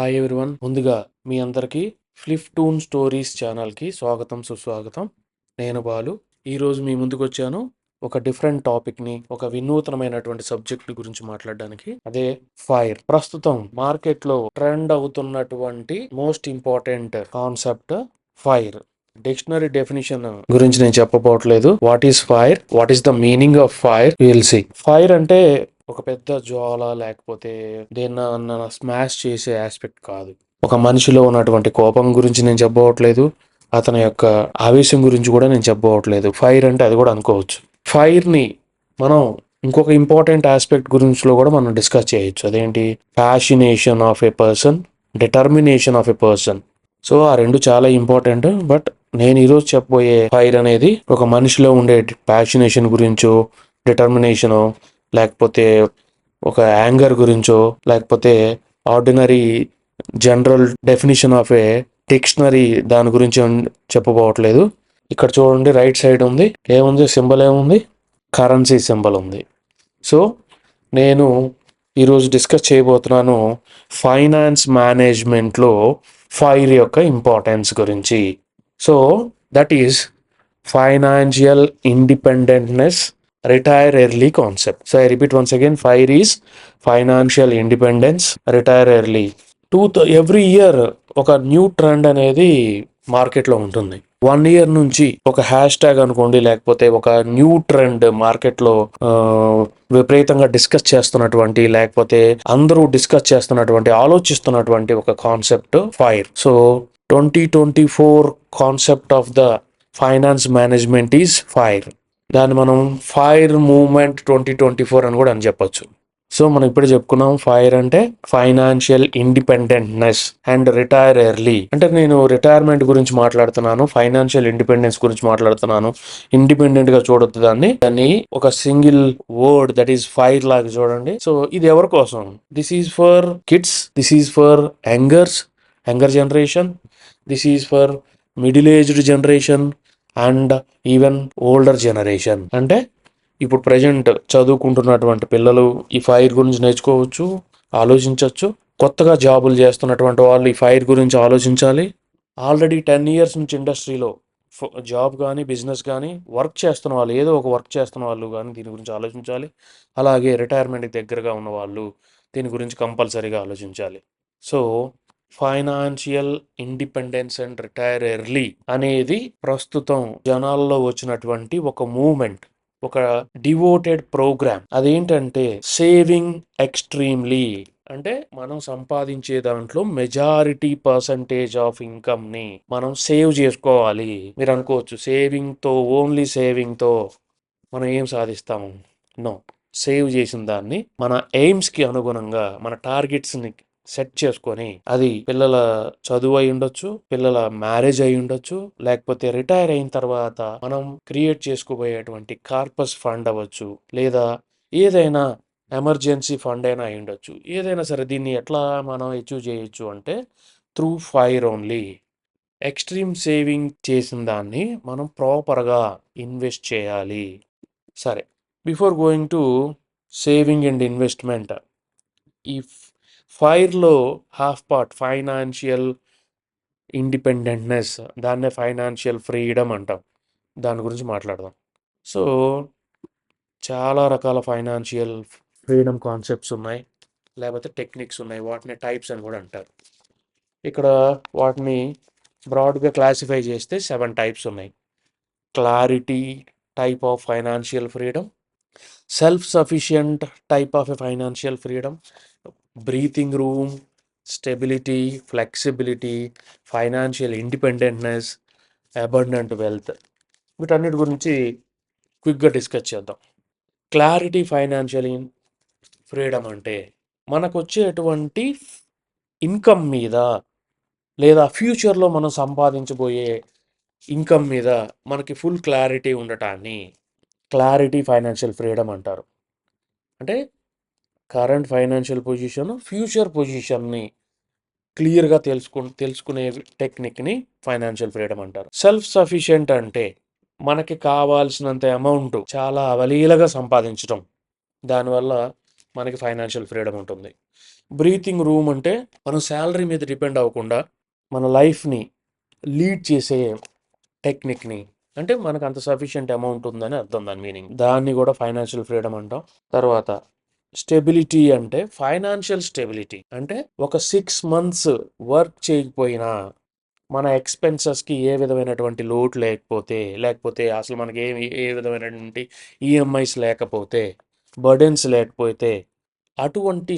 Hi everyone. ముందుగా మీ అందరికీ ఫ్లిప్టూన్ stories ఛానల్కి స్వాగతం సుస్వాగతం. నేను బాలు. ఈరోజు మీ ముందుకు వచ్చాను ఒక డిఫరెంట్ టాపిక్ని, ఒక వినూతనమైనటువంటి సబ్జెక్ట్ గురించి మాట్లాడడానికి. అదే ఫైర్. ప్రస్తుతం మార్కెట్లో ట్రెండ్ అవుతున్నటువంటి most important concept fire. Dictionary definition గురించి నేను చెప్పబోట్లేదు. What is fire, what is the meaning of fire, will see. Fire అంటే ఒక పెద్ద జ్వాల లేకపోతే దేన్న స్మాష్ చేసే ఆస్పెక్ట్ కాదు. ఒక మనిషిలో ఉన్నటువంటి కోపం గురించి నేను చెప్పబోట్లేదు, అతని యొక్క ఆవేశం గురించి కూడా నేను చెప్పబోట్లేదు. ఫైర్ అంటే అది కూడా అనుకోవచ్చు. ఫైర్ని మనం ఇంకొక ఇంపార్టెంట్ ఆస్పెక్ట్ గురించి కూడా మనం డిస్కస్ చేయొచ్చు. అదేంటి? Fascination of a person, determination of a person. So ఆ రెండు చాలా ఇంపార్టెంట్. బట్ నేను ఈరోజు చెప్పబోయే ఫైర్ అనేది ఒక మనిషిలో ఉండే ప్యాషనేషన్ గురించో, డిటర్మినేషనో, లేకపోతే ఒక యాంగర్ గురించో, లేకపోతే ordinary general definition of A dictionary దాని గురించి చెప్పబోవట్లేదు. ఇక్కడ చూడండి, రైట్ సైడ్ ఉంది, ఏముంది? సింబల్ ఏముంది? కరెన్సీ సింబల్ ఉంది. సో నేను ఈరోజు డిస్కస్ చేయబోతున్నాను ఫైనాన్స్ మేనేజ్మెంట్లో ఫైర్ యొక్క ఇంపార్టెన్స్ గురించి. So that is financial independentness, retire early concept. So I repeat once again, FIRE is financial independence, retire early. Every year ఒక న్యూ ట్రెండ్ అనేది మార్కెట్లో ఉంటుంది. 1 year నుంచి ఒక హ్యాష్ ట్యాగ్ అనుకోండి, లేకపోతే ఒక న్యూ ట్రెండ్ మార్కెట్లో విపరీతంగా డిస్కస్ చేస్తున్నటువంటి, లేకపోతే అందరూ డిస్కస్ చేస్తున్నటువంటి, ఆలోచిస్తున్నటువంటి ఒక concept fire. So 2024 concept of the finance management is fire. దాన్ని మనం ఫైర్ మూవ్మెంట్ 2024 అని కూడా అని చెప్పొచ్చు. సో మనం ఇప్పుడు చెప్పుకున్నాం, ఫైర్ అంటే ఫైనాన్షియల్ ఇండిపెండెంట్నెస్ అండ్ రిటైర్ ఎర్లీ. అంటే నేను రిటైర్మెంట్ గురించి మాట్లాడుతున్నాను, ఫైనాన్షియల్ ఇండిపెండెన్స్ గురించి మాట్లాడుతున్నాను. ఇండిపెండెంట్ గా చూడొద్దు దాన్ని ఒక single word, that is fire లాగా చూడండి. సో ఇది ఎవరి కోసం? This is for kids, this is for younger generation, this is for middle aged generation and even older generation. అంటే ఇప్పుడు ప్రజెంట్ చదువుకుంటున్నటువంటి పిల్లలు ఈ ఫైర్ గురించి నేర్చుకోవచ్చు, ఆలోచించవచ్చు. కొత్తగా జాబులు చేస్తున్నటువంటి వాళ్ళు ఈ ఫైర్ గురించి ఆలోచించాలి. ఆల్రెడీ 10 years నుంచి ఇండస్ట్రీలో జాబ్ కానీ బిజినెస్ కానీ వర్క్ చేస్తున్న వాళ్ళు, ఏదో ఒక వర్క్ చేస్తున్న వాళ్ళు కానీ దీని గురించి ఆలోచించాలి. అలాగే రిటైర్మెంట్కి దగ్గరగా ఉన్న వాళ్ళు దీని గురించి కంపల్సరీగా ఆలోచించాలి. So financial independence and retire early అనేది ప్రస్తుతం జనాల్లో వచ్చినటువంటి ఒక మూవ్మెంట్, ఒక డివోటెడ్ ప్రోగ్రామ్. అదేంటంటే సేవింగ్ ఎక్స్ట్రీమ్లీ. అంటే మనం సంపాదించే దాంట్లో మెజారిటీ పర్సంటేజ్ ఆఫ్ ఇన్కమ్ ని మనం సేవ్ చేసుకోవాలి. మీరు అనుకోవచ్చు, ఓన్లీ సేవింగ్ తో మనం ఏం సాధిస్తాము? నో. సేవ్ చేసిన దాన్ని మన ఎయిమ్స్ కి అనుగుణంగా, మన టార్గెట్స్ ని సెట్ చేసుకొని, అది పిల్లల చదువు అయి ఉండొచ్చు, పిల్లల మ్యారేజ్ అయి ఉండొచ్చు, లేకపోతే రిటైర్ అయిన తర్వాత మనం క్రియేట్ చేసుకోబోయేటువంటి కార్పస్ ఫండ్ అవ్వచ్చు, లేదా ఏదైనా ఎమర్జెన్సీ ఫండ్ అయినా అయి ఉండొచ్చు. ఏదైనా సరే దీన్ని ఎట్లా మనం అచీవ్ చేయొచ్చు అంటే through fire only. Extreme saving చేసిన దాన్ని మనం ప్రాపర్గా ఇన్వెస్ట్ చేయాలి. సరే, before going to saving and investment, ఈ ఫైర్లో హాఫ్ పార్ట్ ఫైనాన్షియల్ ఇండిపెండెంట్నెస్, దాన్నే ఫైనాన్షియల్ ఫ్రీడమ్ అంటాం. దాని గురించి మాట్లాడదాం. సో చాలా రకాల ఫైనాన్షియల్ ఫ్రీడమ్ కాన్సెప్ట్స్ ఉన్నాయి, లేకపోతే టెక్నిక్స్ ఉన్నాయి. వాటిని టైప్స్ అని కూడా అంటారు. ఇక్కడ వాటిని బ్రాడ్గా క్లాసిఫై చేస్తే 7 types ఉన్నాయి. Clarity type of financial freedom, self sufficient type of a financial freedom, breathing room, stability, flexibility, financial independentness, abundant wealth. వీటన్నిటి గురించి క్విక్గా డిస్కస్ చేద్దాం. క్లారిటీ ఫైనాన్షియల్ ఫ్రీడమ్ అంటే మనకు వచ్చేటువంటి ఇన్కమ్ మీద, లేదా ఫ్యూచర్లో మనం సంపాదించబోయే ఇన్కమ్ మీద మనకి ఫుల్ క్లారిటీ ఉండటాన్ని క్లారిటీ ఫైనాన్షియల్ ఫ్రీడమ్ అంటారు. అంటే కరెంట్ ఫైనాన్షియల్ పొజిషన్, ఫ్యూచర్ పొజిషన్ని క్లియర్గా తెలుసుకునే టెక్నిక్ని ఫైనాన్షియల్ ఫ్రీడమ్ అంటారు. సెల్ఫ్ సఫిషియంట్ అంటే మనకి కావాల్సినంత అమౌంట్ చాలా అవలీలగా సంపాదించడం, దానివల్ల మనకి ఫైనాన్షియల్ ఫ్రీడమ్ ఉంటుంది. బ్రీతింగ్ రూమ్ అంటే మనం శాలరీ మీద డిపెండ్ అవ్వకుండా మన లైఫ్ని లీడ్ చేసే టెక్నిక్ని, అంటే మనకు అంత సఫిషియెంట్ అమౌంట్ ఉందని అర్థం దాని మీనింగ్. దాన్ని కూడా ఫైనాన్షియల్ ఫ్రీడమ్ అంటాం. తర్వాత స్టెబిలిటీ అంటే ఫైనాన్షియల్ స్టెబిలిటీ అంటే ఒక 6 months వర్క్ చేయకపోయినా మన ఎక్స్పెన్సెస్కి ఏ విధమైనటువంటి లోటు లేకపోతే అసలు మనకి ఏ విధమైనటువంటి ఈఎంఐస్ లేకపోతే, బర్డెన్స్ లేకపోతే, అటువంటి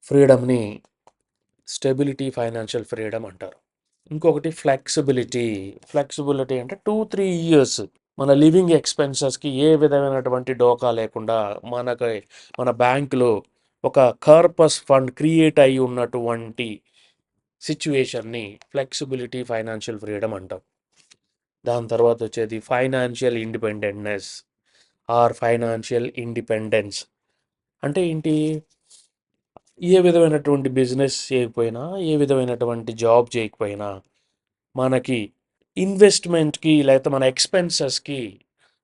ఫ్రీడమ్ని స్టెబిలిటీ ఫైనాన్షియల్ ఫ్రీడమ్ అంటారు. ఇంకొకటి ఫ్లెక్సిబిలిటీ అంటే 2-3 years మన లివింగ్ ఎక్స్పెన్సెస్కి ఏ విధమైనటువంటి డోకా లేకుండా మన బ్యాంకులో ఒక కార్పస్ ఫండ్ క్రియేట్ అయి ఉన్నటువంటి సిచ్యువేషన్ని ఫ్లెక్సిబిలిటీ ఫైనాన్షియల్ ఫ్రీడమ్ అంటాం. దాని తర్వాత వచ్చేది ఫైనాన్షియల్ ఇండిపెండెన్స్ అంటే ఏంటి? ఏ విధమైనటువంటి బిజినెస్ చేయకపోయినా, ఏ విధమైనటువంటి జాబ్ చేయకపోయినా మనకి ఇన్వెస్ట్మెంట్కి లేకపోతే మన ఎక్స్పెన్సెస్కి,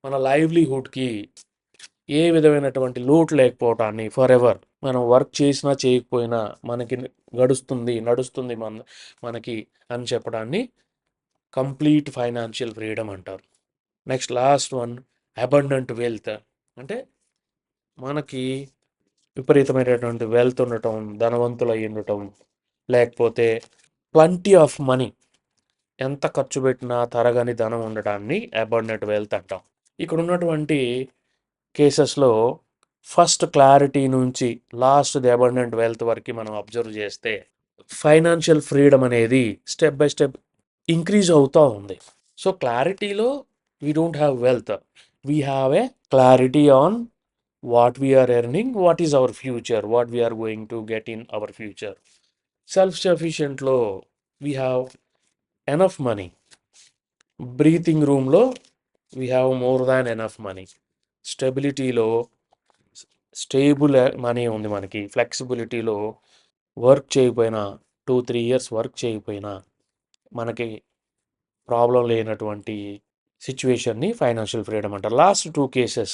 మన లైవ్లీహుడ్కి ఏ విధమైనటువంటి లోటు లేకపోవటాన్ని ఫర్ ఎవర్ మనం వర్క్ చేసినా చేయకపోయినా మనకి నడుస్తుంది మనకి అని చెప్పడాన్ని కంప్లీట్ ఫైనాన్షియల్ ఫ్రీడమ్ అంటారు. Next last one abundant wealth అంటే మనకి విపరీతమైనటువంటి వెల్త్ ఉండటం, ధనవంతులు అయి ఉండటం, లేకపోతే ప్లంటీ ఆఫ్ మనీ, ఎంత ఖర్చు పెట్టినా తరగని ధనం ఉండటాన్ని అబండెంట్ వెల్త్ అంటాం. ఇక్కడ ఉన్నటువంటి కేసెస్లో ఫస్ట్ క్లారిటీ నుంచి లాస్ట్ ది అబండెంట్ వెల్త్ వరకు మనం అబ్జర్వ్ చేస్తే ఫైనాన్షియల్ ఫ్రీడమ్ అనేది స్టెప్ బై స్టెప్ ఇంక్రీజ్ అవుతూ ఉంది. సో క్లారిటీలో we don't have wealth, we have a clarity on what we are earning, what is our future, what we are going to get in our future. Self-sufficient లో we have enough money. Breathing room లో we have more than enough money. స్టెబిలిటీలో stable money ఉంది మనకి. ఫ్లెక్సిబిలిటీలో work చేయకపోయినా 2-3 years work చేయకపోయినా మనకి problem లేనటువంటి సిచ్యువేషన్ని ఫైనాన్షియల్ ఫ్రీడమ్ అంటారు. Last 2 cases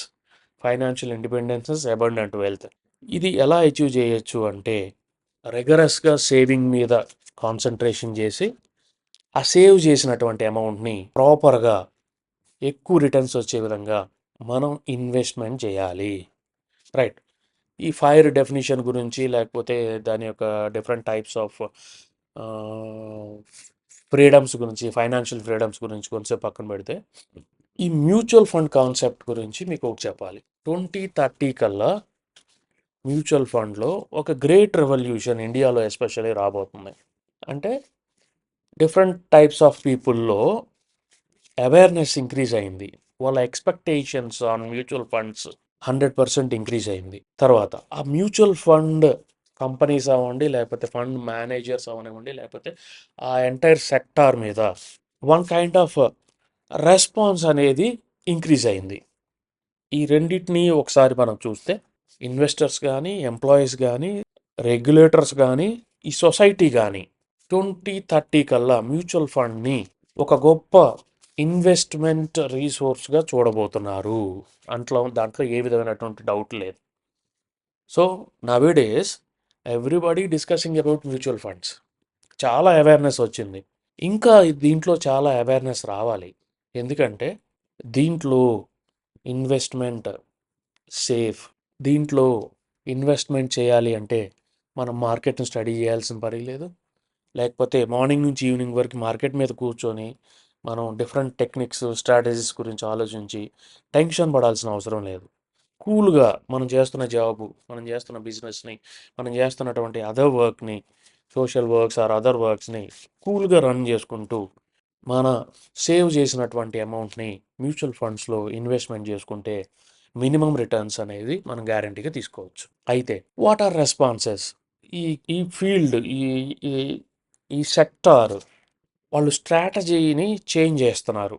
financial independences, abundant wealth. ఇది ఎలా అచీవ్ చేయొచ్చు అంటే రెగరస్గా సేవింగ్ మీద కాన్సన్ట్రేషన్ చేసి ఆ సేవ్ చేసినటువంటి అమౌంట్ని ప్రాపర్గా ఎక్కువ రిటర్న్స్ వచ్చే విధంగా మనం ఇన్వెస్ట్మెంట్ చేయాలి. రైట్. ఈ ఫైర్ డెఫినిషన్ గురించి లేకపోతే దాని యొక్క డిఫరెంట్ టైప్స్ ఆఫ్ ఫ్రీడమ్స్ గురించి, ఫైనాన్షియల్ ఫ్రీడమ్స్ గురించి కొంచెం పక్కన పెడితే ఈ మ్యూచువల్ ఫండ్ కాన్సెప్ట్ గురించి మీకు ఒకటి చెప్పాలి. 2030 కల్లా మ్యూచువల్ ఫండ్లో ఒక గ్రేట్ రెవల్యూషన్ ఇండియాలో ఎస్పెషల్లీ రాబోతుంది. అంటే డిఫరెంట్ టైప్స్ ఆఫ్ పీపుల్లో అవేర్నెస్ ఇంక్రీజ్ అయింది. వాళ్ళ expectations on mutual funds 100% increase అయింది. తర్వాత ఆ మ్యూచువల్ ఫండ్ కంపెనీస్ అవ్వండి, లేకపోతే ఫండ్ మేనేజర్స్ అవనివ్వండి, లేకపోతే ఆ ఎంటైర్ సెక్టార్ మీద వన్ కైండ్ ఆఫ్ రెస్పాన్స్ అనేది ఇంక్రీజ్ అయింది. ఈ రెండింటినీ ఒకసారి మనం చూస్తే ఇన్వెస్టర్స్ కానీ, ఎంప్లాయీస్ కానీ, రెగ్యులేటర్స్ కానీ, ఈ సొసైటీ కానీ 2030 కల్లా మ్యూచువల్ ఫండ్ని ఒక గొప్ప ఇన్వెస్ట్మెంట్ రీసోర్స్గా చూడబోతున్నారు. దాంట్లో ఏ విధమైనటువంటి డౌట్ లేదు. So nowadays everybody discussing about mutual funds. చాలా అవేర్నెస్ వచ్చింది. ఇంకా దీంట్లో చాలా అవేర్నెస్ రావాలి. ఎందుకంటే దీంట్లో ఇన్వెస్ట్మెంట్ సేఫ్. దీంట్లో ఇన్వెస్ట్మెంట్ చేయాలి అంటే మనం మార్కెట్ని స్టడీ చేయాల్సిన పని లేదు. లేకపోతే మార్నింగ్ నుంచి ఈవినింగ్ వరకు మార్కెట్ మీద కూర్చొని మనం డిఫరెంట్ టెక్నిక్స్, స్ట్రాటజీస్ గురించి ఆలోచించి టెన్షన్ పడాల్సిన అవసరం లేదు. కూల్గా మనం చేస్తున్న జాబు, మనం చేస్తున్న బిజినెస్ని, మనం చేస్తున్నటువంటి అదర్ వర్క్ని, సోషల్ వర్క్స్ ఆర్ అదర్ వర్క్స్ని కూల్గా రన్ చేసుకుంటూ మన సేవ్ చేసినటువంటి అమౌంట్ని మ్యూచువల్ ఫండ్స్లో ఇన్వెస్ట్మెంట్ చేసుకుంటే మినిమం రిటర్న్స్ అనేది మనం గ్యారంటీగా తీసుకోవచ్చు. అయితే వాట్ ఆర్ రెస్పాన్సెస్? ఈ ఈ ఫీల్డ్ ఈ సెక్టార్ వాళ్ళు స్ట్రాటజీని చేంజ్ చేస్తున్నారు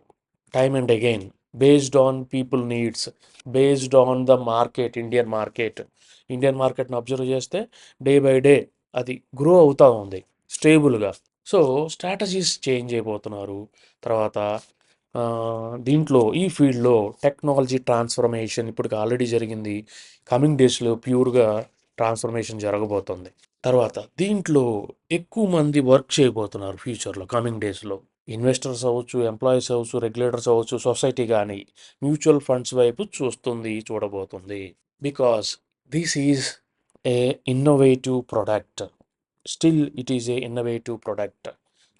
time and again, based on people needs, based on the market. Indian మార్కెట్ని అబ్జర్వ్ చేస్తే డే బై డే అది గ్రో అవుతూ ఉంది స్టేబుల్గా. సో స్ట్రాటజీస్ చేంజ్ అయిపోతున్నారు. తర్వాత దీంట్లో ఈ ఫీల్డ్‌లో టెక్నాలజీ ట్రాన్స్‌ఫర్మేషన్ ఇప్పటికి ఆల్రెడీ జరిగింది. కమింగ్ డేస్‌లో ప్యూర్‌గా ట్రాన్స్‌ఫర్మేషన్ జరగబోతుంది. తర్వాత దీంట్లో ఎక్కువ మంది వర్క్ చేయబోతున్నారు ఫ్యూచర్‌లో కమింగ్ డేస్‌లో. ఇన్వెస్టర్స్ అవ్వచ్చు, ఎంప్లాయీస్ అవ్వచ్చు, రెగ్యులేటర్స్ అవ్వచ్చు, సొసైటీ గానీ మ్యూచువల్ ఫండ్స్ వైపు చూడబోతుంది. Because this is a innovative product. Still it is a innovative product.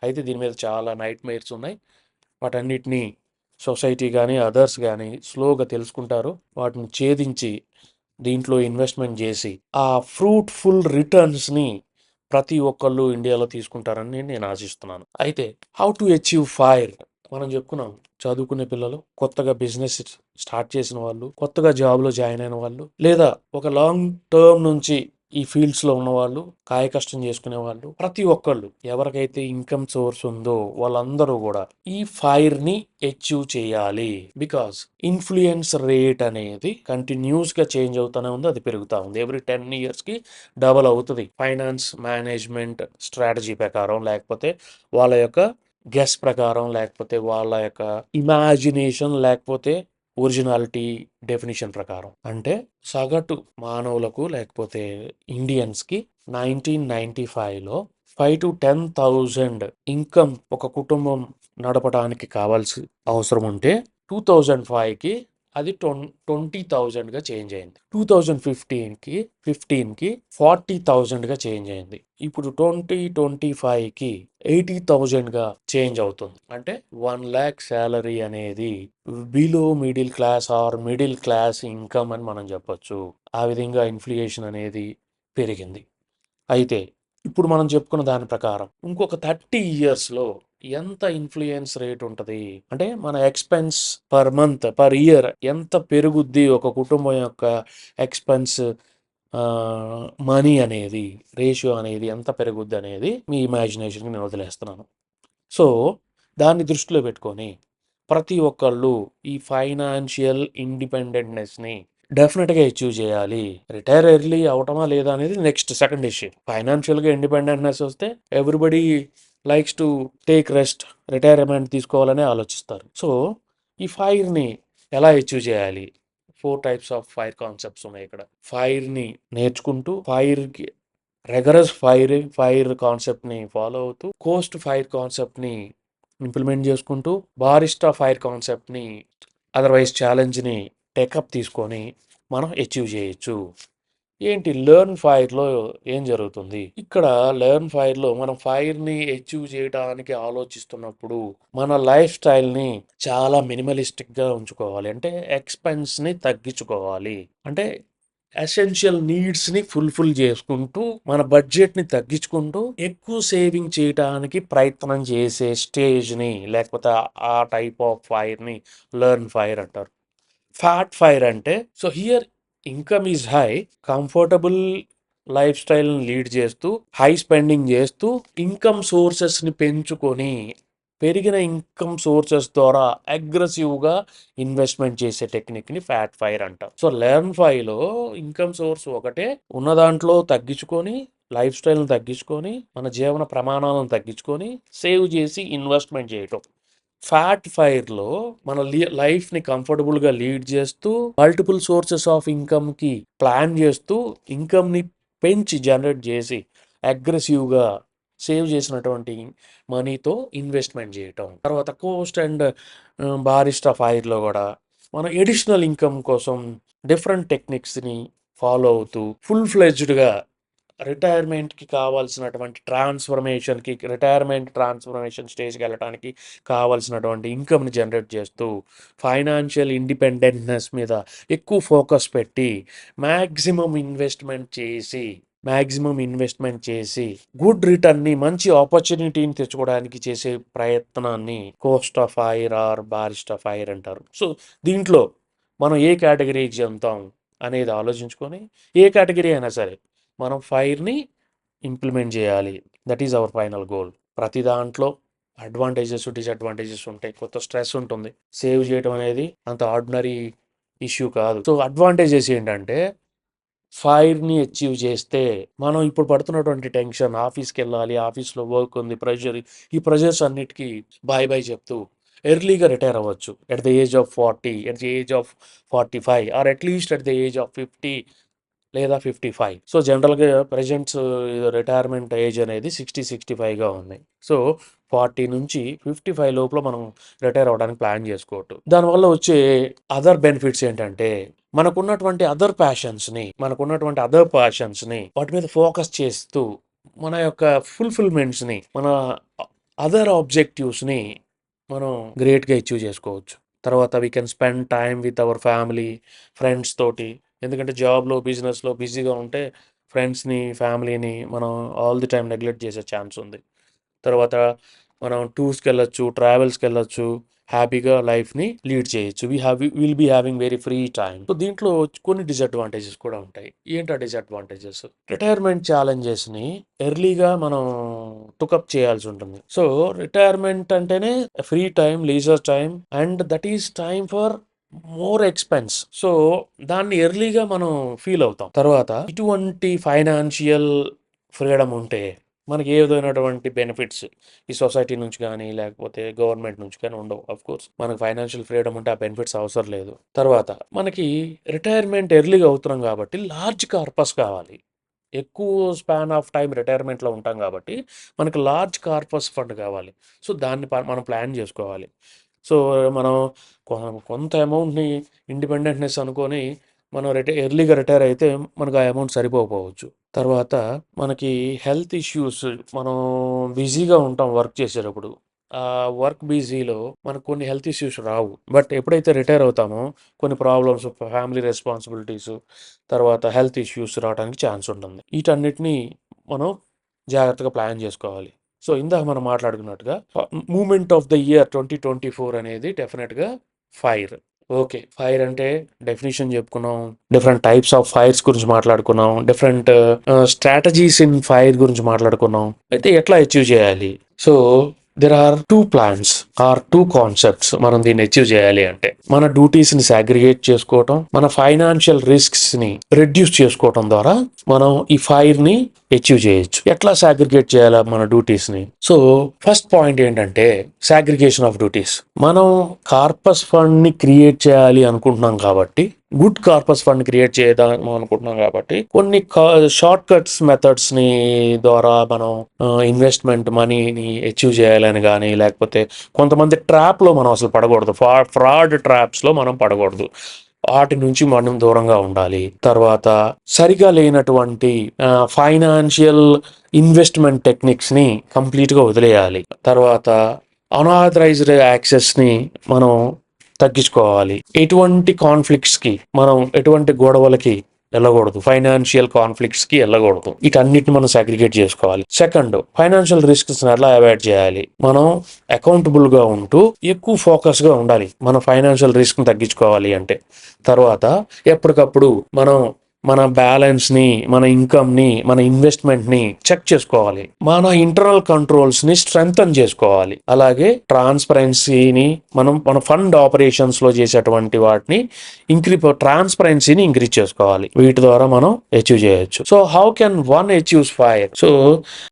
అయితే దీని మీద చాలా నైట్ మేర్స్ ఉన్నాయి. వాటన్నిటిని సొసైటీ కానీ అదర్స్ కానీ స్లోగా తెలుసుకుంటారు. వాటిని ఛేదించి దీంట్లో ఇన్వెస్ట్మెంట్ చేసి ఆ ఫ్రూట్ఫుల్ రిటర్న్స్ని ప్రతి ఒక్కళ్ళు ఇండియాలో తీసుకుంటారని నేను ఆశిస్తున్నాను. అయితే హౌ టు అచీవ్ ఫైర్ మనం చెప్పుకున్నాం. చదువుకునే పిల్లలు, కొత్తగా బిజినెస్ స్టార్ట్ చేసిన వాళ్ళు, కొత్తగా జాబ్లో జాయిన్ అయిన వాళ్ళు, లేదా ఒక లాంగ్ టర్మ్ నుంచి ఈ ఫీల్డ్స్లో ఉన్నవాళ్ళు, కాయ కష్టం చేసుకునే వాళ్ళు, ప్రతి ఒక్కళ్ళు ఎవరికైతే ఇన్కమ్ సోర్స్ ఉందో వాళ్ళందరూ కూడా ఈ ఫైర్ని అచీవ్ చేయాలి. బికాస్ ఇన్ఫ్లుయెన్స్ రేట్ అనేది కంటిన్యూస్గా చేంజ్ అవుతూనే ఉంది, అది పెరుగుతూ ఉంది. ఎవ్రీ 10 yearsకి డబల్ అవుతుంది. ఫైనాన్స్ మేనేజ్మెంట్ స్ట్రాటజీ ప్రకారం, లేకపోతే వాళ్ళ యొక్క గెస్ ప్రకారం, లేకపోతే వాళ్ళ యొక్క ఇమాజినేషన్, లేకపోతే ఒరిజినాలిటీ డెఫినిషన్ ప్రకారం. అంటే సగటు మానవులకు లేకపోతే ఇండియన్స్కి 1995లో 5,000 to 10,000 ఇన్కమ్ ఒక కుటుంబం నడపడానికి కావాల్సి అవసరం ఉంటే 2005కి అది 20,000గా చేంజ్ అయింది. 2015కి 40,000గా చేంజ్ అయింది. ఇప్పుడు 2025కి 80,000గా చేంజ్ అవుతుంది. అంటే 1 lakh శాలరీ అనేది below middle class or middle class income అని మనం చెప్పొచ్చు. ఆ విధంగా ఇన్ఫ్లేషన్ అనేది పెరిగింది. అయితే ఇప్పుడు మనం చెప్పుకున్న దాని ప్రకారం ఇంకొక 30 yearsలో ఎంత ఇన్ఫ్లుయెన్స్ రేట్ ఉంటుంది అంటే మన expense per month per year ఎంత పెరుగుద్ది ఒక కుటుంబం యొక్క ఎక్స్పెన్స్ మనీ అనేది రేషియో అనేది ఎంత పెరుగుద్ది అనేది మీ ఇమాజినేషన్కి నేను వదిలేస్తున్నాను. సో దాన్ని దృష్టిలో పెట్టుకొని ప్రతి ఒక్కళ్ళు ఈ ఫైనాన్షియల్ ఇండిపెండెంట్నెస్ని డెఫినెట్గా అచీవ్ చేయాలి. రిటైర్ ఎర్లీ అవటమా లేదా అనేది నెక్స్ట్ సెకండ్ ఇష్యూ. ఫైనాన్షియల్గా ఇండిపెండెంట్నెస్ వస్తే everybody likes to take rest, retirement తీసుకోవాలని ఆలోచిస్తారు. సో ఈ ఫైర్ని ఎలా అచీవ్ చేయాలి? 4 types ఆఫ్ ఫైర్ కాన్సెప్ట్స్ ఉన్నాయి ఇక్కడ. ఫైర్ని నేర్చుకుంటూ, ఫైర్కి రెగరస్ ఫైర్ కాన్సెప్ట్ని ఫాలో అవుతూ, కోస్ట్ ఫైర్ కాన్సెప్ట్ని ఇంప్లిమెంట్ చేసుకుంటూ, బారిస్టా ఫైర్ కాన్సెప్ట్ని అదర్వైజ్ ఛాలెంజ్ని టేకప్ తీసుకొని మనం అచీవ్ చేయొచ్చు. ఏంటి లెర్న్ ఫైర్లో ఏం జరుగుతుంది? ఇక్కడ లెర్న్ ఫైర్లో మనం ఫైర్ని అచీవ్ చేయడానికి ఆలోచిస్తున్నప్పుడు మన లైఫ్ స్టైల్ని చాలా మినిమలిస్టిక్గా ఉంచుకోవాలి. అంటే ఎక్స్పెన్స్ని తగ్గించుకోవాలి. అంటే ఎసెన్షియల్ నీడ్స్ని ఫుల్ఫిల్ చేసుకుంటూ మన బడ్జెట్ని తగ్గించుకుంటూ ఎక్కువ సేవింగ్ చేయడానికి ప్రయత్నం చేసే స్టేజ్ని లేకపోతే ఆ టైప్ ఆఫ్ ఫైర్ని లెర్న్ ఫైర్ అంటారు. ఫ్యాట్ ఫైర్ అంటే so here income is high, comfortable life స్టైల్ని లీడ్ చేస్తూ హై స్పెండింగ్ చేస్తూ ఇన్కమ్ సోర్సెస్ని పెంచుకొని పెరిగిన ఇన్కమ్ సోర్సెస్ ద్వారా అగ్రెసివ్గా ఇన్వెస్ట్మెంట్ చేసే టెక్నిక్ని ఫ్యాట్ ఫైర్ అంటాం. సో లెర్న్ ఫైవ్లో ఇన్కమ్ సోర్స్ ఒకటే, ఉన్న దాంట్లో తగ్గించుకొని లైఫ్ స్టైల్ని తగ్గించుకొని మన జీవన ప్రమాణాలను తగ్గించుకొని సేవ్ చేసి ఇన్వెస్ట్మెంట్ చేయటం. ఫ్యాట్ ఫైర్లో మన లైఫ్ని కంఫర్టబుల్గా లీడ్ చేస్తూ మల్టిపుల్ సోర్సెస్ ఆఫ్ ఇన్కమ్కి ప్లాన్ చేస్తూ ఇన్కమ్ని పెంచి జనరేట్ చేసి అగ్రెసివ్గా సేవ్ చేసినటువంటి మనీతో ఇన్వెస్ట్మెంట్ చేయటం. తర్వాత కోస్ట్ అండ్ బారిస్టా ఫైర్లో కూడా మనం ఎడిషనల్ ఇన్కమ్ కోసం డిఫరెంట్ టెక్నిక్స్ని ఫాలో అవుతూ ఫుల్ ఫ్లెడ్జ్డ్గా రిటైర్మెంట్కి కావాల్సినటువంటి ట్రాన్స్ఫర్మేషన్ స్టేజ్కి వెళ్ళడానికి కావాల్సినటువంటి ఇన్కమ్ని జనరేట్ చేస్తూ ఫైనాన్షియల్ ఇండిపెండెంట్నెస్ మీద ఎక్కువ ఫోకస్ పెట్టి మ్యాక్సిమం ఇన్వెస్ట్మెంట్ చేసి గుడ్ రిటర్న్ని మంచి ఆపర్చునిటీని తెచ్చుకోవడానికి చేసే ప్రయత్నాన్ని Coast of fire are barista fire అంటారు. సో దీంట్లో మనం ఏ కేటగిరీకి చెందుతాం అనేది ఆలోచించుకొని ఏ కేటగిరీ అయినా సరే మనం ఫైర్ని ఇంప్లిమెంట్ చేయాలి. That is our final goal. ప్రతి దాంట్లో అడ్వాంటేజెస్ డిసడ్వాంటేజెస్ ఉంటాయి, కొత్త స్ట్రెస్ ఉంటుంది. సేవ్ చేయడం అనేది అంత ఆర్డినరీ ఇష్యూ కాదు. సో అడ్వాంటేజెస్ ఏంటంటే ఫైర్ని అచీవ్ చేస్తే మనం ఇప్పుడు పడుతున్నటువంటి టెన్షన్, ఆఫీస్కి వెళ్ళాలి, ఆఫీస్లో వర్క్ ఉంది, ప్రెషర్, ఈ ప్రెషర్స్ అన్నిటికీ బాయ్ బాయ్ చెప్తూ ఎర్లీగా రిటైర్ అవ్వచ్చు at the age of 40, at the age of 45, or at least at the age of 50 లేదా 55. సో జనరల్గా ప్రజెంట్స్ రిటైర్మెంట్ ఏజ్ అనేది 60-65గా ఉంది. సో 40 నుంచి 55 లోపల మనం రిటైర్ అవ్వడానికి ప్లాన్ చేసుకోవచ్చు. దానివల్ల వచ్చే అదర్ బెనిఫిట్స్ ఏంటంటే మనకున్నటువంటి అదర్ ప్యాషన్స్ని వాటి మీద ఫోకస్ చేస్తూ మన యొక్క ఫుల్ఫిల్మెంట్స్ని, మన అదర్ ఆబ్జెక్టివ్స్ని మనం గ్రేట్గా అచీవ్ చేసుకోవచ్చు. తర్వాత we can spend time with our family, friends తోటి. ఎందుకంటే జాబ్లో, బిజినెస్లో బిజీగా ఉంటే ఫ్రెండ్స్ని, ఫ్యామిలీని మనం ఆల్ ది టైం నెగ్లెక్ట్ చేసే ఛాన్స్ ఉంది. తర్వాత మనం టూర్స్కి వెళ్ళొచ్చు, ట్రావెల్స్కి వెళ్ళొచ్చు, హ్యాపీగా లైఫ్ని లీడ్ చేయొచ్చు. Will be having very free time. So దీంట్లో కొన్ని డిసడ్వాంటేజెస్ కూడా ఉంటాయి. ఏంటా డిసడ్వాంటేజెస్? రిటైర్మెంట్ ఛాలెంజెస్ని ఎర్లీగా మనం టుకప్ చేయాల్సి ఉంటుంది. సో రిటైర్మెంట్ అంటేనే free time, leisure time, and that is time for more expense. So దాన్ని ఎర్లీగా మనం ఫీల్ అవుతాం. తర్వాత ఇటువంటి ఫైనాన్షియల్ ఫ్రీడమ్ ఉంటే మనకి ఏ విధమైనటువంటి బెనిఫిట్స్ ఈ సొసైటీ నుంచి కానీ లేకపోతే గవర్నమెంట్ నుంచి కానీ ఉండవు. అఫ్ కోర్స్ మనకు ఫైనాన్షియల్ ఫ్రీడమ్ ఉంటే ఆ బెనిఫిట్స్ అవసరం లేదు. తర్వాత మనకి రిటైర్మెంట్ ఎర్లీగా అవుతున్నాం కాబట్టి లార్జ్ కార్పస్ కావాలి. ఎక్కువ స్పాన్ ఆఫ్ టైం రిటైర్మెంట్లో ఉంటాం కాబట్టి మనకి లార్జ్ కార్పస్ ఫండ్ కావాలి. సో దాన్ని మనం ప్లాన్ చేసుకోవాలి. సో మనం కొంత అమౌంట్ని ఇండిపెండెంట్నెస్ అనుకొని మనం ఎర్లీగా రిటైర్ అయితే మనకు ఆ అమౌంట్ సరిపోకపోవచ్చు. తర్వాత మనకి హెల్త్ ఇష్యూస్, మనం బిజీగా ఉంటాం వర్క్ చేసేటప్పుడు. ఆ వర్క్ బిజీలో మనకు కొన్ని హెల్త్ ఇష్యూస్ రావు. బట్ ఎప్పుడైతే రిటైర్ అవుతామో కొన్ని ప్రాబ్లమ్స్, ఫ్యామిలీ రెస్పాన్సిబిలిటీస్, తర్వాత హెల్త్ ఇష్యూస్ రావడానికి ఛాన్స్ ఉంటుంది. వీటన్నిటిని మనం జాగ్రత్తగా ప్లాన్ చేసుకోవాలి. సో ఇందాక మనం మాట్లాడుకున్నట్టుగా మూమెంట్ ఆఫ్ ద ఇయర్ 2024 అనేది డెఫినెట్గా ఫైర్. ఓకే, ఫైర్ అంటే డెఫినేషన్ చెప్పుకున్నాం, డిఫరెంట్ టైప్స్ ఆఫ్ ఫైర్స్ గురించి మాట్లాడుకున్నాం, డిఫరెంట్ స్ట్రాటజీస్ ఇన్ ఫైర్ గురించి మాట్లాడుకున్నాం. అయితే ఎట్లా అచీవ్ చేయాలి? So there are 2 plans or 2 concepts. మనం దీన్ని అచీవ్ చేయాలి అంటే మన డ్యూటీస్ని సాగ్రిగేట్ చేసుకోవటం, మన ఫైనాన్షియల్ రిస్క్స్ని రెడ్యూస్ చేసుకోవటం ద్వారా మనం ఈ ఫైర్ని అచీవ్ చేయొచ్చు. ఎట్లా సాగ్రిగేట్ చేయాలి మన డ్యూటీస్ని? సో ఫస్ట్ పాయింట్ ఏంటంటే సాగ్రిగేషన్ ఆఫ్ డ్యూటీస్. మనం కార్పస్ ఫండ్ని క్రియేట్ చేయాలి అనుకుంటున్నాం కాబట్టి, గుడ్ కార్పస్ ఫండ్ క్రియేట్ చేద్దాం అనుకుంటున్నాం కాబట్టి కొన్ని షార్ట్ కట్స్ మెథడ్స్ని ద్వారా మనం ఇన్వెస్ట్మెంట్ మనీని అచీవ్ చేయాలని కానీ, లేకపోతే కొంతమంది ట్రాప్లో మనం అసలు పడకూడదు, ఫ్రాడ్ ట్రాప్స్లో మనం పడకూడదు, వాటి నుంచి మనం దూరంగా ఉండాలి. తర్వాత సరిగా లేనటువంటి ఫైనాన్షియల్ ఇన్వెస్ట్మెంట్ టెక్నిక్స్ని కంప్లీట్గా వదిలేయాలి. తర్వాత అన్ఆథరైజ్డ్ యాక్సెస్ని మనం తగ్గించుకోవాలి. ఎటువంటి కాన్ఫ్లిక్ట్స్కి మనం, ఎటువంటి గొడవలకి వెళ్ళకూడదు, ఫైనాన్షియల్ కాన్ఫ్లిక్ట్స్కి వెళ్ళకూడదు. వీటన్నిటిని మనం సాగ్రిగేట్ చేసుకోవాలి. సెకండ్, ఫైనాన్షియల్ రిస్క్స్ ఎలా అవాయిడ్ చేయాలి? మనం అకౌంటబుల్గా ఉంటూ ఎక్కువ ఫోకస్గా ఉండాలి మన ఫైనాన్షియల్ రిస్క్ని తగ్గించుకోవాలి అంటే. తర్వాత ఎప్పటికప్పుడు మనం మన బ్యాలెన్స్ని, మన ఇన్కమ్ని, మన ఇన్వెస్ట్మెంట్ని చెక్ చేసుకోవాలి. మన ఇంటర్నల్ కంట్రోల్స్ని స్ట్రెంగ్తన్ చేసుకోవాలి. అలాగే ట్రాన్స్పరెన్సీని, మన ఫండ్ ఆపరేషన్స్లో చేసేటువంటి వాటిని ట్రాన్స్పరెన్సీని ఇంక్రీజ్ చేసుకోవాలి. వీటి ద్వారా మనం అచీవ్ చేయొచ్చు. So how can one achieves fire? So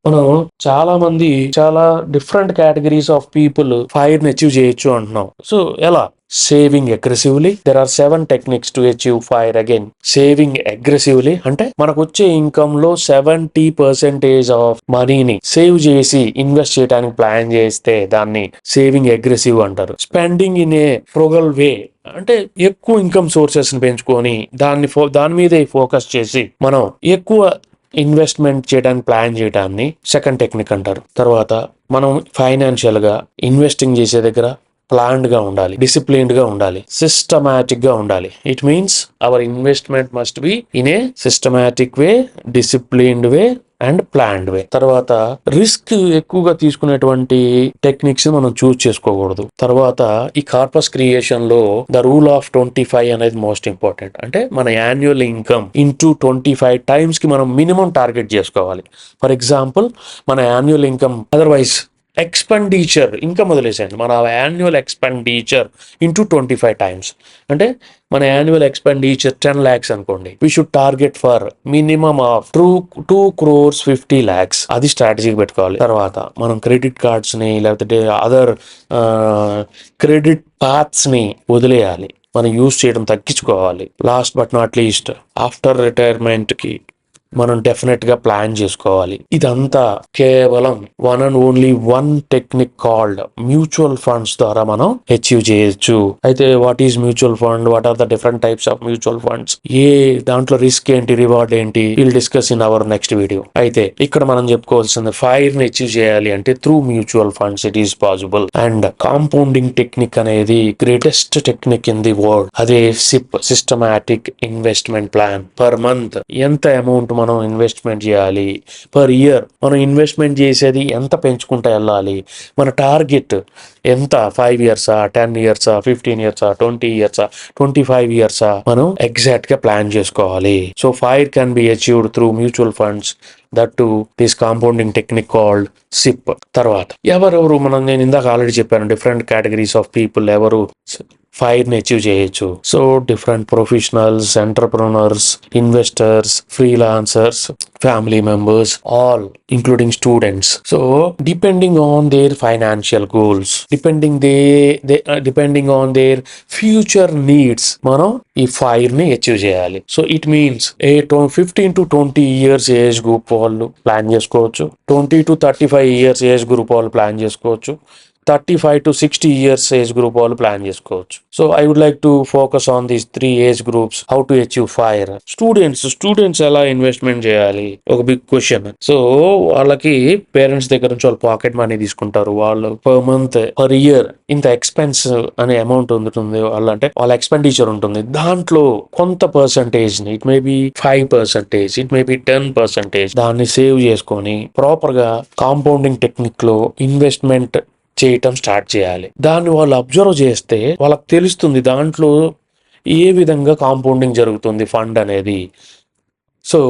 మనం చాలా మంది, చాలా డిఫరెంట్ కేటగిరీస్ ఆఫ్ పీపుల్ ఫైర్ని అచీవ్ చేయొచ్చు అంటున్నాం. సో ఎలా? Saving aggressively. There are 7 techniques to achieve fire. Again, saving aggressively అంటే మనకు వచ్చే ఇన్కమ్ లో 70% ఆఫ్ మనీని సేవ్ చేసి ఇన్వెస్ట్ చేయడానికి ప్లాన్ చేస్తే దాన్ని సేవింగ్ అగ్రెసివ్ అంటారు. స్పెండింగ్ ఇన్ ఏ ఫ్రుగల్ వే అంటే ఎక్కువ ఇన్కమ్ సోర్సెస్ ని పెంచుకొని దాని మీదే ఫోకస్ చేసి మనం ఎక్కువ ఇన్వెస్ట్మెంట్ చేయడానికి ప్లాన్ చేయడాన్ని సెకండ్ టెక్నిక్ అంటారు. తర్వాత మనం ఫైనాన్షియల్ గా ఇన్వెస్టింగ్ చేసే దగ్గర ప్లాన్డ్గా ఉండాలి, డిసిప్లిన్డ్గా ఉండాలి, సిస్టమాటిక్గా ఉండాలి. It means our investment must be in a systematic way, disciplined way and planned way. తర్వాత రిస్క్ ఎక్కువగా తీసుకునేటువంటి టెక్నిక్స్ మనం చూస్ చేసుకోకూడదు. తర్వాత ఈ కార్పస్ క్రియేషన్ లో ద రూల్ ఆఫ్ 25 అనేది మోస్ట్ ఇంపార్టెంట్. అంటే మన యాన్యువల్ ఇన్కమ్ ఇంటూ 25 టైమ్స్ కి మనం మినిమం టార్గెట్ చేసుకోవాలి. ఫర్ ఎగ్జాంపుల్, మన యాన్యువల్ ఇన్కమ్ అదర్వైజ్ ఎక్స్పెండిచర్ ఇంకా మొదలేసేయండి. మన యాన్యువల్ ఎక్స్పెండిచర్ ఇంటూ 25 టైమ్స్. అంటే మన యాన్యువల్ ఎక్స్పెండిచర్ 10 lakhs అనుకోండి. We should target for minimum of 2 crores 50 lakhs. అది స్ట్రాటజీకి పెట్టుకోవాలి. తర్వాత మనం క్రెడిట్ కార్డ్స్ని లేకపోతే అదర్ క్రెడిట్ పాత్స్ని వదిలేయాలి. మనం యూజ్ చేయడం తగ్గించుకోవాలి. Last but not least, after రిటైర్మెంట్కి మనం డెఫినెట్గా ప్లాన్ చేసుకోవాలి. ఇదంతా కేవలం one and only one technique called mutual funds ద్వారా మనం అచీవ్ చేయొచ్చు. అయితే what is mutual fund, what are the different types of mutual funds, ఏ దాంట్లో రిస్క్ ఏంటి, రివార్డ్ ఏంటి, will discuss in our next video. అయితే ఇక్కడ మనం చెప్పుకోవాల్సింది ఫైర్ ని అచీవ్ చేయాలి అంటే through mutual funds it is possible. And compounding technique అనేది greatest technique in the world. అదే SIP, systematic investment plan. Per month ఎంత అమౌంట్ మనం ఇన్వెస్ట్మెంట్ చేయాలి, పర్ ఇయర్ మనం ఇన్వెస్ట్మెంట్ చేసేది ఎంత పెంచుకుంటూ వెళ్ళాలి, మన టార్గెట్ ఎంత, 5 years, 10 years, 15 years, 20 years, 25 years, మనం ఎగ్జాక్ట్ గా ప్లాన్ చేసుకోవాలి. So fire can be achieved through mutual funds, that to this compounding technique called SIP. తర్వాత ఎవరెవరు నేను ఇందాక ఆల్రెడీ చెప్పాను, డిఫరెంట్ కేటగిరీస్ ఆఫ్ పీపుల్ ఎవరు ఫైర్ ని అచీవ్ చేయొచ్చు. So different professionals, entrepreneurs, investors, freelancers, family members, all including students. So depending on their financial goals, depending on their future needs, మనం ఈ ఫైర్ ని అచీవ్ చేయాలి. So it means 15 to 20 years age group వాళ్ళు plan చేసుకోవచ్చు, 20 to 35 years age group వాళ్ళు plan చేసుకోవచ్చు, 35 to 60 years age group వాళ్ళు plan చేసుకోవచ్చు. So I would like to focus on these 3 age groups, how to achieve fire. Students ఎలా investment చేయాలి, ఒక big question. So వాళ్ళకి పేరెంట్స్ దగ్గర నుంచి వాళ్ళు పాకెట్ మనీ తీసుకుంటారు. వాళ్ళు పర్ మంత్, పర్ ఇయర్ ఇంత ఎక్స్పెన్స్ అనే అమౌంట్ ఉంటుంది. అంటే వాళ్ళ ఎక్స్పెండిచర్ ఉంటుంది. దాంట్లో కొంత పర్సంటేజ్ ని, it may be 5%, it may be 10%, దాన్ని సేవ్ చేసుకొని ప్రాపర్ గా కాంపౌండింగ్ టెక్నిక్ లో ఇన్వెస్ట్మెంట్ చేయటం స్టార్ట్ చేయాలి. దాన్ని వాళ్ళు అబ్జర్వ్ చేస్తే వాళ్ళకి తెలుస్తుంది దాంట్లో ఏ విధంగా కాంపౌండింగ్ జరుగుతుంది ఫండ్ అనేది. సో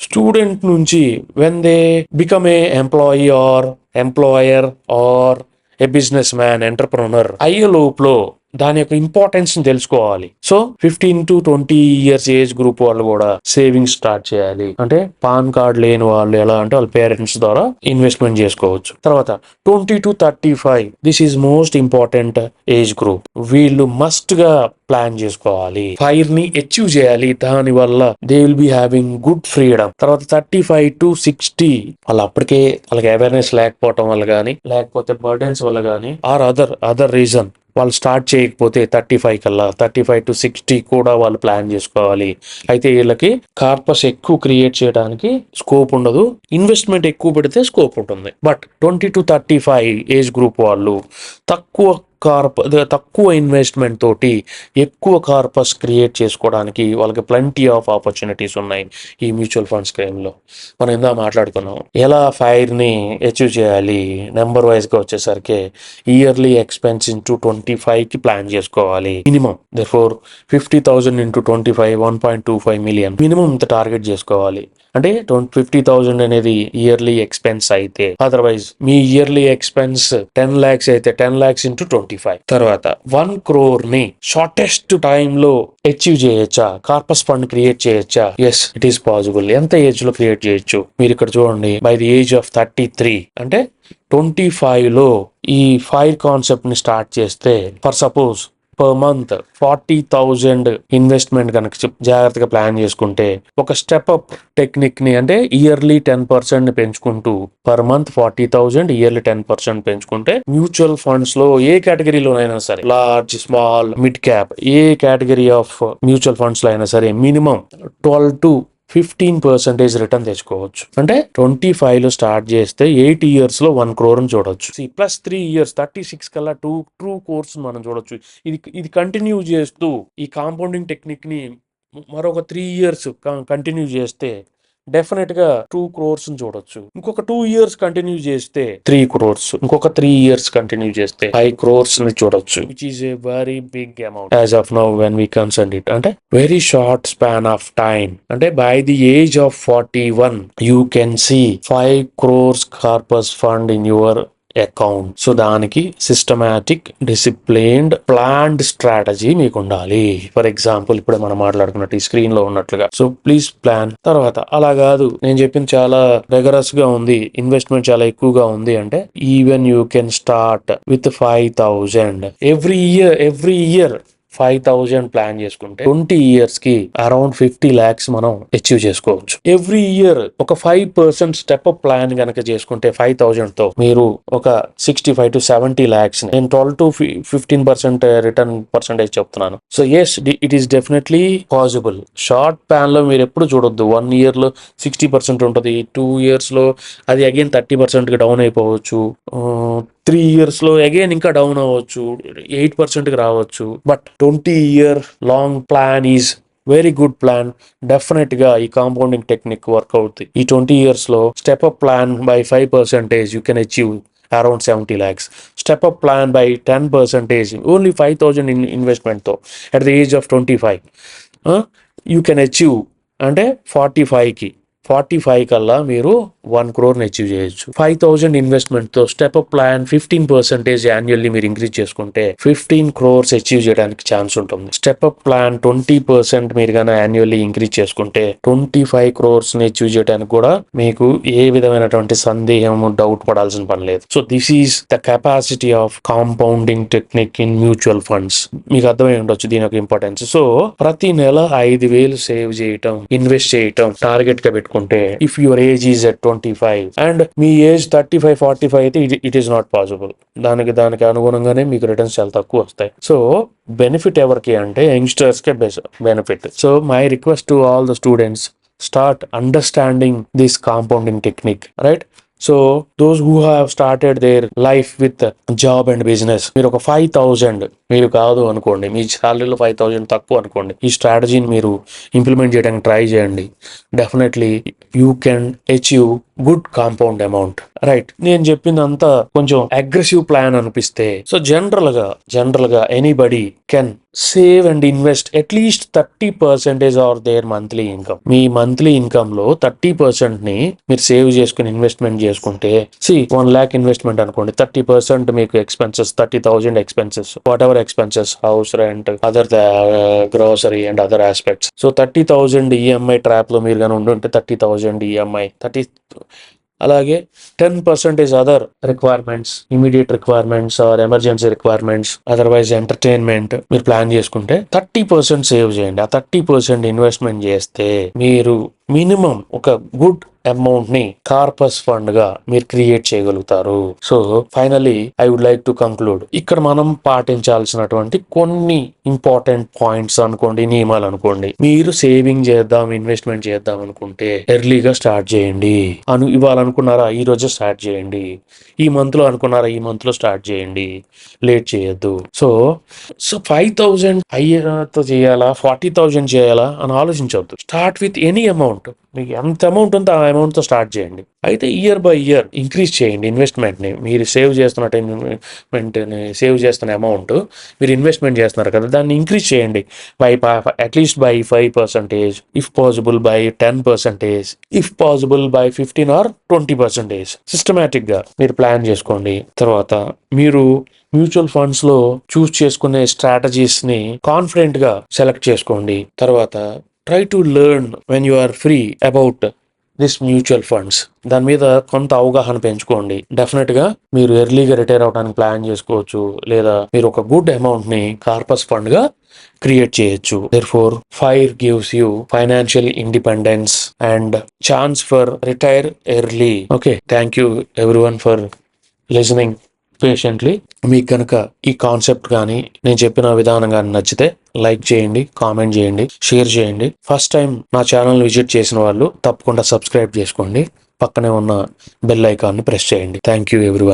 స్టూడెంట్ నుంచి when they become a employee or employer or a businessman, entrepreneur అయ్యే లోపులో దాని యొక్క ఇంపార్టెన్స్ ని తెలుసుకోవాలి. So 15 to 20 years age group వాళ్ళు కూడా సేవింగ్స్ స్టార్ట్ చేయాలి. అంటే పాన్ కార్డ్ లేని వాళ్ళు ఎలా అంటే వాళ్ళ పేరెంట్స్ ద్వారా ఇన్వెస్ట్మెంట్ చేసుకోవచ్చు. తర్వాత 20 to 35, this is most important age group. వీళ్ళు మస్ట్ గా ప్లాన్ చేసుకోవాలి, ఫైర్ ని అచీవ్ చేయాలి. దాని వల్ల they will be having good freedom. తర్వాత 35 to 60 వాళ్ళు అప్పటికే వాళ్ళకి అవేర్నెస్ లేకపోవటం వల్ల కానీ, లేకపోతే బర్డెన్స్ వల్ల కానీ, ఆర్ అదర్ రీజన్ వాళ్ళు స్టార్ట్ చేయకపోతే 35 to 60 కూడా వాళ్ళు ప్లాన్ చేసుకోవాలి. అయితే వీళ్ళకి కార్పస్ ఎక్కువ క్రియేట్ చేయడానికి స్కోప్ ఉండదు, ఇన్వెస్ట్మెంట్ ఎక్కువ పెడితే స్కోప్ ఉంటుంది. బట్ 20 to 35 ఏజ్ గ్రూప్ వాళ్ళు తక్కువ ఇన్వెస్ట్మెంట్ తోటి ఎక్కువ కార్పస్ క్రియేట్ చేసుకోవడానికి వాళ్ళకి ప్lenty ఆఫ్ ఆపర్చునిటీస్ ఉన్నాయి ఈ మ్యూచువల్ ఫండ్ స్కీమ్లో. మనం ఇందా మాట్లాడుకున్నాం ఎలా ఫైర్ ని అచీవ్ చేయాలి. నెంబర్ వైజ్ గా వచ్చేసరికి ఇయర్లీ ఎక్స్పెన్స్ ఇంటూ 25 కి ప్లాన్ చేసుకోవాలి. Minimum therefore 50,000 into 25, 1.25 million minimum ఇంత టార్గెట్ చేసుకోవాలి. అంటే 50,000 అనేది ఇయర్లీ ఎక్స్పెన్స్ అయితే, అదర్వైజ్ మీ ఇయర్లీ ఎక్స్పెన్స్ 10 lakhs అయితే 10 lakhs into 25. తర్వాత 1 crore ని షార్టెస్ట్ టైమ్ లో అచీవ్ చేయొచ్చా, కార్పస్ ఫండ్ క్రియేట్ చేయొచ్చా? Yes, it is possible. ఎంత ఏజ్ లో క్రియేట్ చేయొచ్చు? మీరు ఇక్కడ చూడండి, బై ది ఏజ్ ఆఫ్ 33 అంటే 25 లో ఈ ఫైర్ కాన్సెప్ట్ ని స్టార్ట్ చేస్తే, for suppose per month 40,000 investment కనుక జాగ్రత్తగా ప్లాన్ చేసుకుంటే, ఒక స్టెప్ అప్ టెక్నిక్ ని అంటే ఇయర్లీ 10% ని పెంచుకుంటూ పర్ మంత్ 40,000 ఇయర్లీ 10% పెంచుకుంటే, మ్యూచువల్ ఫండ్స్ లో ఏ కేటగిరీలోనైనా సరే, large, small, mid cap, A category of mutual funds లో అయినా సరే మినిమం 12 to 15% రిటర్న్ తెచ్చుకోవచ్చు. అంటే 25 లో స్టార్ట్ చేస్తే 8 years లో 1 crore చూడొచ్చు. ప్లస్ 3 years 36 కల్లా 2 crores మనం చూడొచ్చు. ఇది కంటిన్యూ చేస్తూ ఈ కాంపౌండింగ్ టెక్నిక్ ని మరొక 3 years కంటిన్యూ చేస్తే డెఫినెట్ గా 2 crores చూడొచ్చు. ఇంకొక 2 years కంటిన్యూ చేస్తే 3 crores, ఇంకొక 3 years కంటిన్యూ చేస్తే 5 crores ని చూడొచ్చు, which is a very big amount as of now when we consider it. అంటే very short span of time. అంటే by the age of 41 you can see 5 crores corpus fund in your account. So దానికి systematic, disciplined, planned strategy మీకు ఉండాలి. For example ఇప్పుడు మనం మాట్లాడుకున్నట్టు ఈ screen లో ఉన్నట్లుగా. So please plan. తర్వాత అలా కాదు, నేను చెప్పింది చాలా రెగరస్ గా ఉంది, ఇన్వెస్ట్మెంట్ చాలా ఎక్కువగా ఉంది అంటే even you can start with 5,000 every year 5,000 plan చేసుకుంటే 20 years కి అరౌండ్ 50 lakhs మనం అచీవ్ చేసుకోవచ్చు. ఎవ్రీ ఇయర్ ఒక 5% స్టెప్ అప్ ప్లాన్ కనుక చేసుకుంటే 5,000 తో మీరు ఒక 65 to 70 lakhs, నేను 12 to 15% రిటర్న్ పర్సెంటేజ్ చెప్తున్నాను. So yes, it is definitely possible. Short plan లో మీరు ఎప్పుడు చూడొద్దు 1 year లో 60% ఉంటుంది, 2 years లో అది అగైన్ 30% కి డౌన్ అయిపోవచ్చు, 3 years లో అగైన్ ఇంకా డౌన్ అవ్వచ్చు, 8% కి రావచ్చు. But 20-year long plan is very good plan. Definite గా ఈ కాంపౌండింగ్ టెక్నిక్ వర్క్ అవుతుంది. ఈ 20 years లో step up plan by 5% you can achieve around 70 lakhs. Step up plan by 10%, only 5,000 investment తో at the age of 25 you can achieve అంటే 45 కల్లా మీరు 1 crore achieve చేయొచ్చు. 5,000 ఇన్వెస్ట్మెంట్ తో స్టెప్ అప్ ప్లాన్ 15% యాన్యువల్లీ మీరు ఇంక్రీజ్ చేసుకుంటే 15 crores achieve చేయడానికి chance ఉంటుంది. స్టెప్ అప్ ప్లాన్ 20% మీరు కానీ యాన్యువల్లీ ఇంక్రీజ్ చేసుకుంటే 25 crores అచీవ్ చేయడానికి కూడా మీకు ఏ విధమైనటువంటి సందేహం, డౌట్ పడాల్సిన పని లేదు. So this is the capacity of compounding technique in mutual funds. మీకు అర్థమై ఉండొచ్చు దీని యొక్క ఇంపార్టెన్స్. సో ప్రతి నెల 5,000 సేవ్ చేయటం, ఇన్వెస్ట్ చేయటం టార్గెట్ గా పెట్టుకుంటే if your age is at 25 and me age 35-45 అయితే ఇట్ ఈస్ నాట్ పాసిబుల్. దానికి అనుగుణంగానే మీకు రిటర్న్స్ చాలా తక్కువ వస్తాయి. సో బెనిఫిట్ ఎవరికి అంటే youngsters K benefit. So my request to all the students, start understanding this compounding technique, right? So those who have started their life with job and business, మీరు ఒక 5,000 మీరు కాదు అనుకోండి, మీ శాలరీలో 5,000 తక్కువ అనుకోండి, ఈ స్ట్రాటజీని మీరు ఇంప్లిమెంట్ చేయడానికి ట్రై చేయండి. Definitely you can achieve good compound amount, right? నేను చెప్పిందంతా కొంచెం అగ్రెసివ్ ప్లాన్ అనిపిస్తే, సో జనరల్ గా anybody can save and invest at least 30% or their monthly income. మీ మంత్లీ ఇన్కమ్ లో 30% ని మీరు సేవ్ చేసుకుని ఇన్వెస్ట్మెంట్ చేసుకుంటే, 1 lakh ఇన్వెస్ట్మెంట్ అనుకోండి, 30% మీకు expenses, 30,000 expenses, whatever expenses, house rent, other grocery and other aspects. So 30,000 EMI trap లో మీరు కానీ ఉండుంటే 30,000 ఈఎంఐ, అలాగే 10% other requirements, immediate requirements or emergency requirements, otherwise entertainment మీరు ప్లాన్ చేసుకుంటే 30% సేవ్ చేయండి. ఆ 30% ఇన్వెస్ట్మెంట్ చేస్తే మీరు మినిమం ఒక గుడ్ అమౌంట్ ని కార్పస్ ఫండ్ గా మీరు క్రియేట్ చేయగలుగుతారు. So finally I would like to conclude, ఇక్కడ మనం పాటించాల్సినటువంటి కొన్ని ఇంపార్టెంట్ పాయింట్స్ అనుకోండి, నియమాలు అనుకోండి. మీరు సేవింగ్ చేద్దాం, ఇన్వెస్ట్మెంట్ చేద్దాం అనుకుంటే ఎర్లీగా స్టార్ట్ చేయండి. ఇవ్వాలనుకున్నారా ఈ రోజే స్టార్ట్ చేయండి. ఈ మంత్ లో అనుకున్నారా ఈ మంత్ లో స్టార్ట్ చేయండి, లేట్ చేయొద్దు. సో 5,000 అయ్యేతో చేయాలా, 40,000 చేయాలా అని ఆలోచించవద్దు. Start with any amount. మీకు ఎంత అమౌంట్ ఉందో ఆ అమౌంట్ తో స్టార్ట్ చేయండి. అయితే ఇయర్ బై ఇయర్ ఇంక్రీజ్ చేయండి ఇన్వెస్ట్మెంట్ ని. మీరు సేవ్ చేస్తున్న అమౌంట్, మీరు ఇన్వెస్ట్మెంట్ చేస్తున్నారు కదా, దాన్ని ఇంక్రీజ్ చేయండి at least by 5%, if possible by 10%, if possible by 15 or 20%. Systematic గా మీరు ప్లాన్ చేసుకోండి. తర్వాత మీరు మ్యూచువల్ ఫండ్స్ లో చూస్ చేసుకునే స్ట్రాటజీస్ ని కాన్ఫిడెంట్ గా సెలెక్ట్ చేసుకోండి. తర్వాత try to learn when you are free about this mutual funds. దాని మీద కొంత అవగాహన పెంచుకోండి. డెఫినెట్ గా మీరు ఎర్లీగా రిటైర్ అవడానికి ప్లాన్ చేసుకోవచ్చు, లేదా మీరు ఒక గుడ్ అమౌంట్ ని కార్పస్ ఫండ్ గా క్రియేట్ చేయొచ్చు. Therefore, FIRE gives you financial independence and chance for retire early. Okay, thank you everyone for listening patiently. మీకు కనుక ఈ కాన్సెప్ట్ కానీ నేను చెప్పిన విధానం కానీ నచ్చితే లైక్ చేయండి, కామెంట్ చేయండి, షేర్ చేయండి. ఫస్ట్ టైం నా ఛానల్ విజిట్ చేసిన వాళ్ళు తప్పకుండా సబ్స్క్రైబ్ చేసుకోండి. పక్కనే ఉన్న బెల్ ఐకాన్ని ప్రెస్ చేయండి. Thank you everyone.